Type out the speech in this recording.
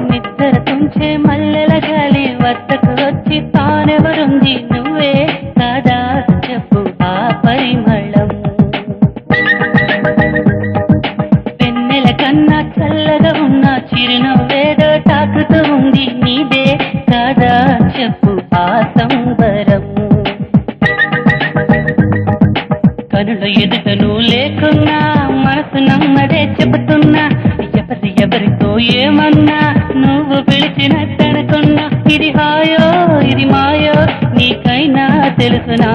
నిద్ర తుంచే మల్లెల గాలి వద్దకు వచ్చి తానెవరుంది నువ్వే కాదా చెప్పు ఆ పరిమళం వెన్నెల కన్నా చల్లగా ఉన్న చిరునవ్వేదో తాకుతూ ఉంది నీదే కాదా చెప్పు ఆ సంబరం కనుల ఎదుట నువ్వు లేకున్నా మనసు నమ్మదే చెబుతున్నా ఎవరితో ఏమన్నా నువ్వు పిలిచినట్టనుకున్నా ఇది హాయో ఇది మాయో నీకైనా తెలుసునా